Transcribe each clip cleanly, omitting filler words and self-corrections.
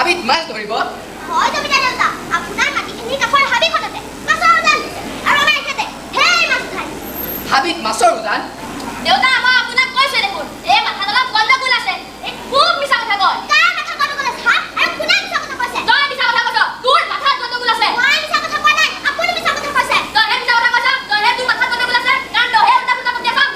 হাবিত মাছ ধৰিব হয় তুমি দেউতা আপোনাৰ মাটিখিনি কাষৰ হাবিখনতে মাছৰ উজান দিছে আৰু আমাৰ এখেতে সেই মাছ উঠায় হাবিত মাছৰ উজান দেউতা মই আপোনাক কৈছে দেখোন এই মাথাডালত গণ্ডগোল আছে এই খুব মিছা কথা কয় কাৰ মাথা গণ্ডগোল আছে হা আৰু কোনে মিছা কথা কৈছে তই মিছা কথা কৈছ তোৰ মাথাত গণ্ডগোল আছে মই মিছা কথা কোৱা নাই আপুনি মিছা কথা কৈছে তইহে মিছা কথা কৈছ তইহে তোৰ মাথাত গণ্ডগোল আছে কাৰণ তইহে উল্টা পুল্টা বকি আছ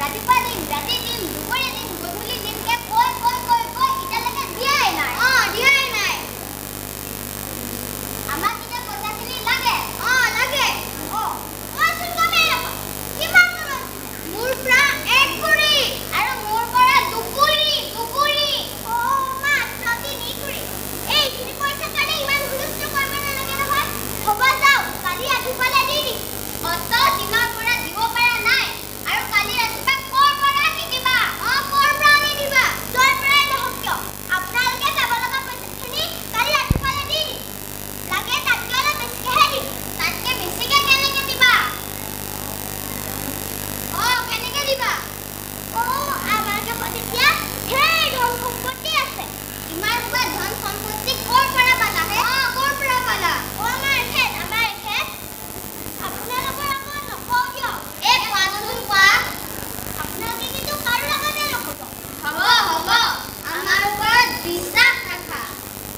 ৰাতিপুৱা দিম, ৰাতি দিম, দুপৰীয়া দিম, গধূলি দিমকে কৈ এতিয়ালৈকে দিয়াই নাই। দিয়াই নাই। আমাক এতিয়া পইচাখিনি লাগে। লাগে। মইচোন গমেই নাপাওঁ। কিমান দূৰত? মোৰ পৰা 1 কুৰি আৰু মোৰ পৰা 2 কুৰি। মাত্ৰ 3 কুৰি। এইখিনি পইচা কাৰণে ইমান হুলস্থুল কৰিব নালাগে নহয়। হ'ব যাওঁ, কালি ৰাতিপুৱালে দি দিম। অত দিনৰ পৰা দিব পৰা নাই আৰু কালি ৰাতিপুৱা ক'ৰ পৰা আনি দিবা? ক'ৰ পৰা আনি দিবা? য'ৰ পৰাই নহওক কিয়, আপোনালোকে যাব লগা পইচাখিনি কালি ৰাতিপুৱালে দি দিম। লাগে তাতকৈ অলপ বেছিকেহে দিম। তাতকৈ বেছিকে কেনেকৈ দিবা? কেনেকৈ দিবা? আমাৰ কাষত এতিয়া ঢেৰ ধন সম্পত্তি আছে। ইমান সোপা ধন সম্পত্তি ক'ৰ পৰা পালা হে? ক'ৰ পৰা পালা? আমাৰ এখেত। আপোনালোকৰ আগত নকওঁ কিয়? কোৱাচোন কোৱা। আপোনালোকে কিন্তু কাৰো লগতে নক'ব। হ'ব। আমাৰ ওপৰত বিশ্বাস ৰাখা।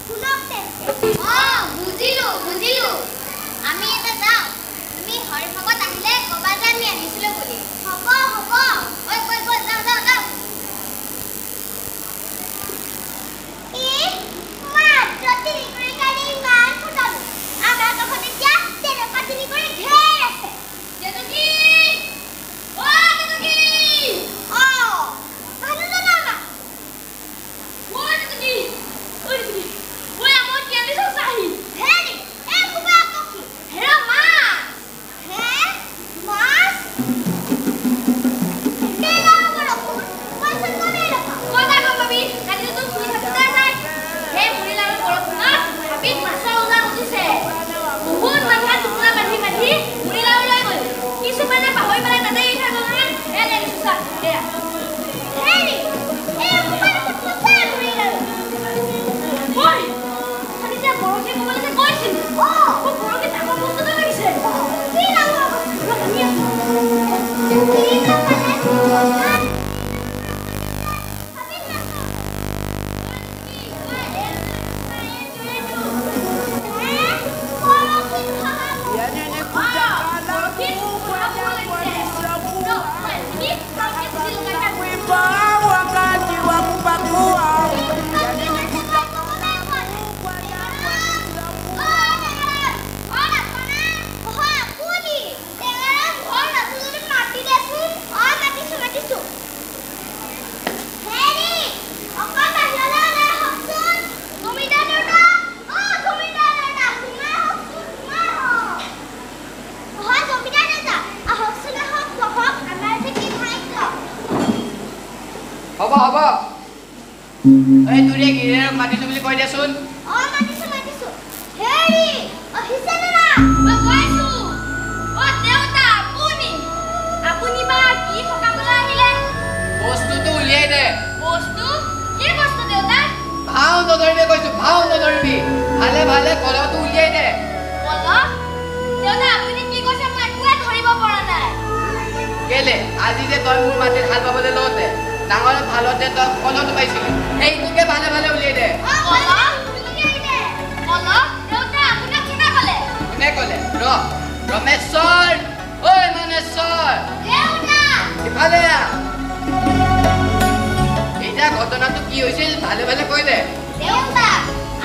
শুনক তেন্তে। বুজিলো। আমি এতিয়া যাওঁ। তুমি হৰিভকত আহিলে ক'বা যে আমি আহিছিলোঁ বুলি। হ'ব। কৈ যাওঁ। মাত্ৰ 3 কুৰি কাৰণে ইমান ফুটালো। আমাৰ কাষত এতিয়া তেনেকুৱা 3 কুৰি ঢেৰ আছে। কেতকী! মানুহজন আমাৰ। কেতকী! আমাৰ কেলি চাহি। হেৰি, এই সোপা আকৌ কি? হেৰা মাছ। মাছ? মইচোন গমেই নাপাওঁ। ক'ৰ পৰা গম পাবি? কালিতো শুনি থাকোঁতে নাই। সেই মুড়িলালৰ বৰষুণত হাবিত মাছৰ উজান উঠিছে। বহুত মানুহে টোপোলা বান্ধি মুড়িলাললৈ গ'ল। কিছুমানে পাহৰি পেলাই তাতে এৰি থৈ গ'ল নহয়। দেখিছোঁ চা। এয়া। হেৰি, এই সোপা দেখোন সঁচাই মুড়িলাল। আমি যে বৰশী ক'বলৈ যে গৈছিলোঁ। মোৰ বৰশীত ডাঙৰ বস্তু এটা লাগিছে। কি ডাঙৰ বস্তু? wakati wa kupakua হ'ব। এই তুৰিয়ে গিৰিয়েৰক মাতিছোঁ বুলি কৈ দেচোন। মাতিছোঁ। হেৰি, আহিছে নে নাই? মই কৈছোঁ। দেউতা, আপুনি বা কি সকামলৈ আহিলে? বস্তুটো উলিয়াই দে। বস্তু? কি বস্তু দেউতা? ভাও নধৰিবি কৈছোঁ, ভাও নধৰিবি। ভালে কলহটো উলিয়াই দে। কলহ? দেউতা, আপুনি কি কৈছে মই একোৱে ধৰিব পৰা নাই। কেলে আজি যে তই মোৰ মাটিত হাল বাবলৈ লওঁতে ডাঙৰ ভালতে তই কলহটো পাইছিলি, সেইটোকে ভালে উলিয়াই দে। কোনে ক'লে? ৰমেশ্বৰ, ঐ মানেশ্বৰ, ইফালে আহ। এতিয়া ঘটনাটো কি হৈছিল ভালে কৈ দে।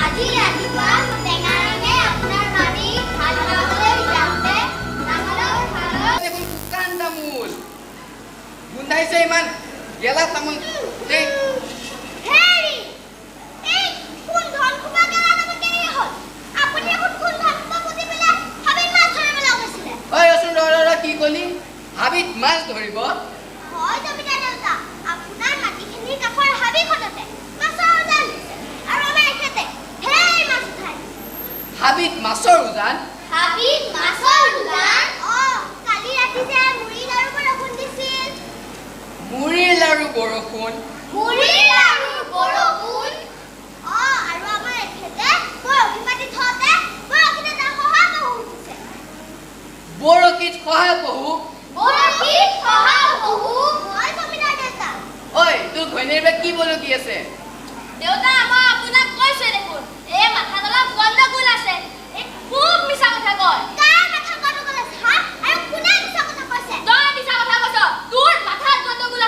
আজি ৰাতিপুৱা টেঙাৰঙে আপোনাৰ মাটিত হাল বাবলৈ যাওঁতে দেখোন শুকান তামোল গোন্ধাইছে, ইমান গেলা তামোল। কি কলি? হাবিত মাছ ধৰিব? হয় জমিদাৰ দেউতা, আপোনাৰ মাটিখিনিৰ কাষৰ হাবিখনতে মাছৰ উজান দিছে আৰু আমাৰ এখেতে ঢেৰ মাছ উঠায়। হাবিত মাছৰ উজান? কালি ৰাতি যে মুড়ি লাৰু বৰষুণ দিছিল। মুড়ি লাৰু বৰষুণ? আৰু আমাৰ এখেতে বৰশী পাতি থওঁতে বৰশীতে তাৰ শহাপহু উঠিছে। বৰশীত শহাপহু? হয় জমিদাৰ দেউতা। ঐ, তোৰ ঘৈণীয়েৰে কি বলকি আছে? দেউতা, মই আপোনাক কৈছে দেখোন, এই মাথাত অলপ গণ্ডগোল আছে। খুব মিছা কথা কয়। কাৰ মাথাত গণ্ডগোল আছে? আৰু কোনে মিছা কথা কৈছে? তই মিছা কথা কৈছ। তোৰ মাথাত গণ্ডগোল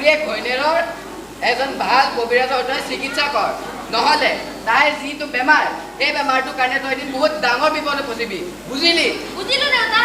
গিৰিয়েক ঘৈণীয়েৰৰ এজন ভাল কবিৰাজৰ তই চিকিৎসা কৰ নহ'লে তাইৰ যিটো বেমাৰ সেই বেমাৰটোৰ কাৰণে তই এদিন বহুত ডাঙৰ বিপদত ফচিবি বুজিলি বুজিলো দেউতা